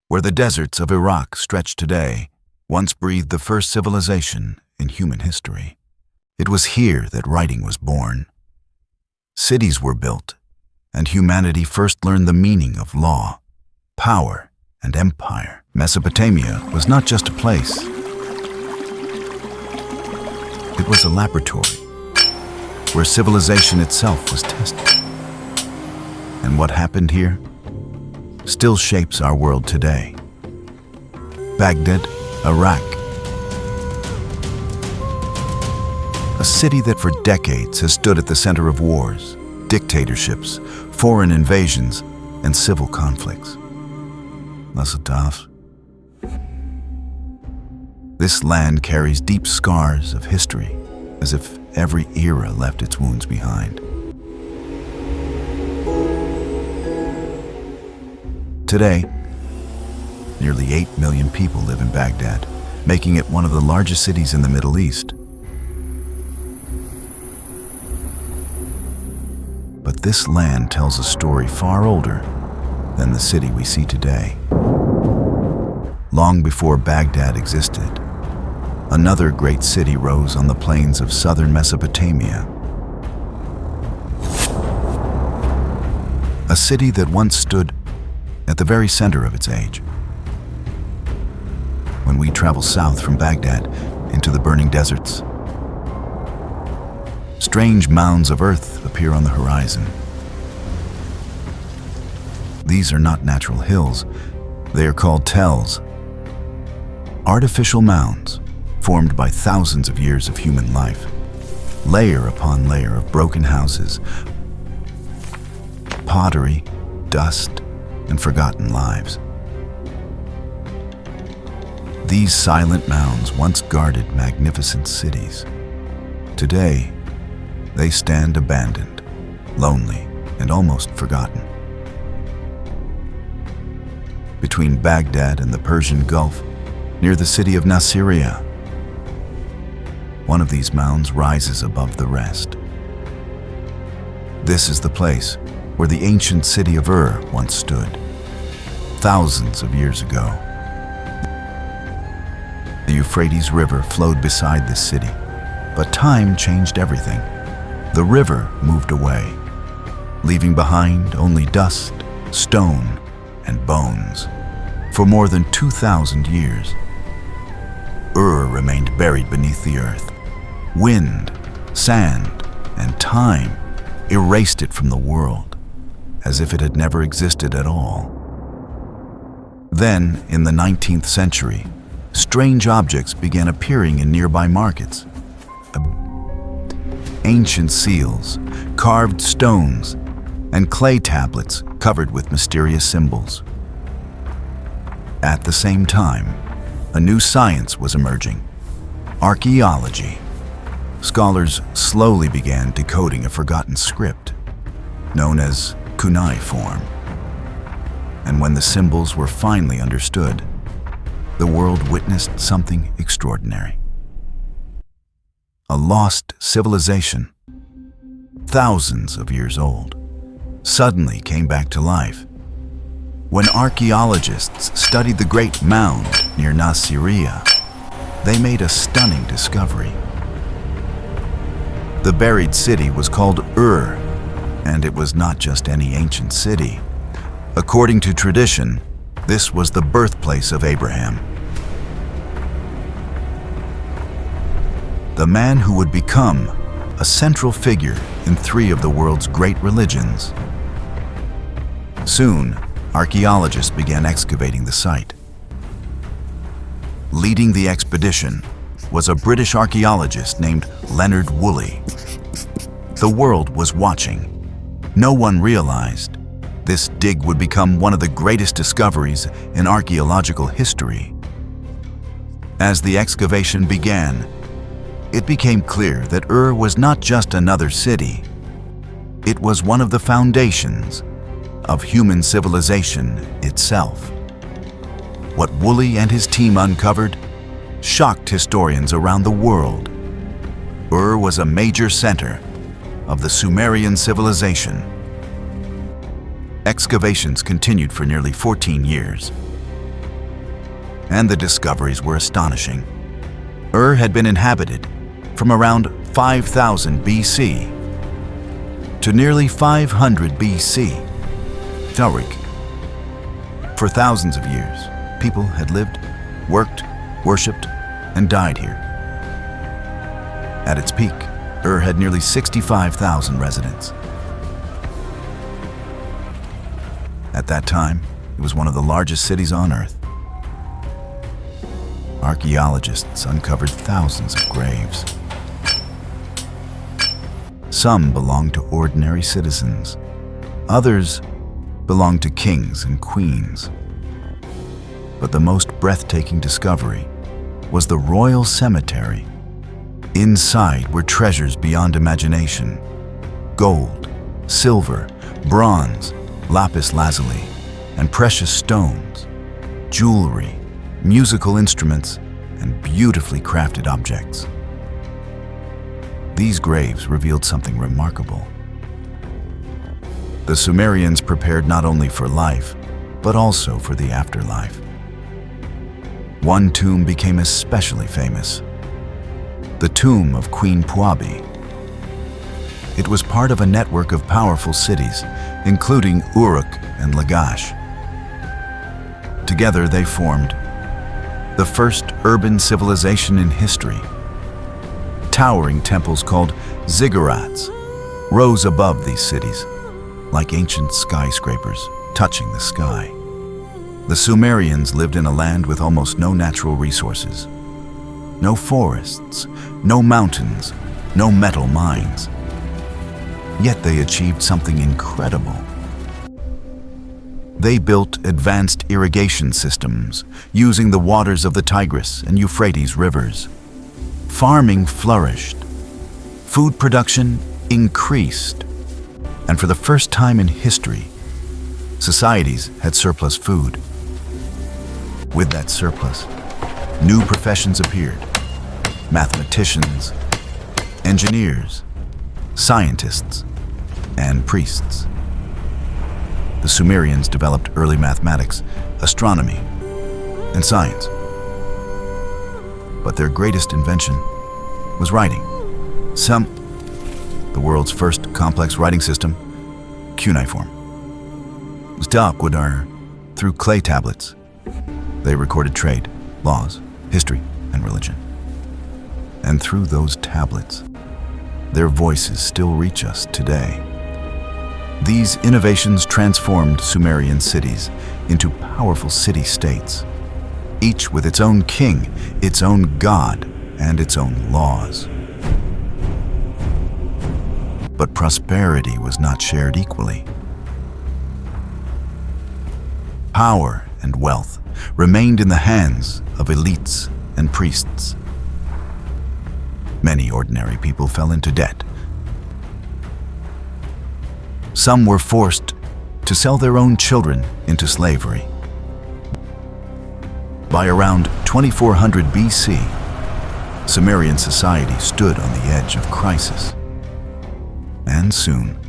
Where the deserts of Iraq stretch today, once breathed the first civilization in human history. It was here that writing was born. Cities were built, and humanity first learned the meaning of law, power, and empire. Mesopotamia was not just a place. It was a laboratory where civilization itself was tested. And what happened here still shapes our world today. Baghdad, Iraq. A city that for decades has stood at the center of wars, dictatorships, foreign invasions, and civil conflicts. Masataf. This land carries deep scars of history, as if every era left its wounds behind. Today, nearly 8 million people live in Baghdad, making it one of the largest cities in the Middle East. But this land tells a story far older than the city we see today. Long before Baghdad existed, another great city rose on the plains of southern Mesopotamia. A city that once stood at the very center of its age. When we travel south from Baghdad into the burning deserts, strange mounds of earth appear on the horizon. These are not natural hills. They are called tells, artificial mounds formed by thousands of years of human life, layer upon layer of broken houses, pottery, dust, and forgotten lives. These silent mounds once guarded magnificent cities. Today, they stand abandoned, lonely, and almost forgotten. Between Baghdad and the Persian Gulf, near the city of Nasiriyah, one of these mounds rises above the rest. This is the place where the ancient city of Ur once stood, thousands of years ago. The Euphrates River flowed beside this city, but time changed everything. The river moved away, leaving behind only dust, stone, and bones. For more than 2,000 years, Ur remained buried beneath the earth. Wind, sand, and time erased it from the world, as if it had never existed at all. Then, in the 19th century, strange objects began appearing in nearby markets. Ancient seals, carved stones, and clay tablets covered with mysterious symbols. At the same time, a new science was emerging: archaeology. Scholars slowly began decoding a forgotten script, known as Cuneiform. And when the symbols were finally understood, the world witnessed something extraordinary. A lost civilization, thousands of years old, suddenly came back to life. When archaeologists studied the Great Mound near Nasiriyah, they made a stunning discovery. The buried city was called Ur, and it was not just any ancient city. According to tradition, this was the birthplace of Abraham, the man who would become a central figure in 3 of the world's great religions. Soon, archaeologists began excavating the site. Leading the expedition was a British archaeologist named Leonard Woolly. The world was watching. No one realized this dig would become one of the greatest discoveries in archaeological history. As the excavation began, it became clear that Ur was not just another city. It was one of the foundations of human civilization itself. What Woolly and his team uncovered shocked historians around the world. Ur was a major center of the Sumerian civilization. Excavations continued for nearly 14 years. and the discoveries were astonishing. Ur had been inhabited from around 5000 BC to nearly 500 BC. Uruk. For thousands of years, people had lived, worked, worshipped, and died here. At its peak, Ur had nearly 65,000 residents. At that time, it was one of the largest cities on Earth. Archaeologists uncovered thousands of graves. Some belonged to ordinary citizens. Others belonged to kings and queens. But the most breathtaking discovery was the royal cemetery. Inside were treasures beyond imagination: gold, silver, bronze, lapis lazuli, and precious stones, jewelry, musical instruments, and beautifully crafted objects. These graves revealed something remarkable. The Sumerians prepared not only for life, but also for the afterlife. One tomb became especially famous: the tomb of Queen Puabi. It was part of a network of powerful cities, including Uruk and Lagash. Together they formed the first urban civilization in history. Towering temples called ziggurats rose above these cities, like ancient skyscrapers touching the sky. The Sumerians lived in a land with almost no natural resources. No forests, no mountains, no metal mines. Yet they achieved something incredible. They built advanced irrigation systems using the waters of the Tigris and Euphrates rivers. Farming flourished. Food production increased. And for the first time in history, societies had surplus food. With that surplus, new professions appeared: mathematicians, engineers, scientists, and priests. The Sumerians developed early mathematics, astronomy, and science. But their greatest invention was writing. The world's first complex writing system, Cuneiform, was decoded through clay tablets. They recorded trade, laws, history, and religion. And through those tablets, their voices still reach us today. These innovations transformed Sumerian cities into powerful city-states, each with its own king, its own god, and its own laws. But prosperity was not shared equally. Power and wealth remained in the hands of elites and priests. Many ordinary people fell into debt. Some were forced to sell their own children into slavery. By around 2400 BC, Sumerian society stood on the edge of crisis. And soon,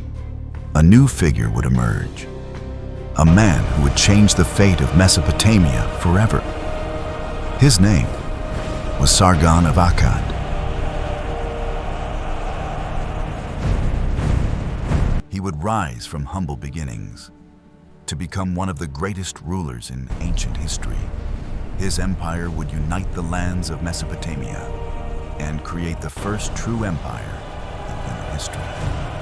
a new figure would emerge. A man who would change the fate of Mesopotamia forever. His name was Sargon of Akkad. He would rise from humble beginnings to become one of the greatest rulers in ancient history. His empire would unite the lands of Mesopotamia and create the first true empire in human history.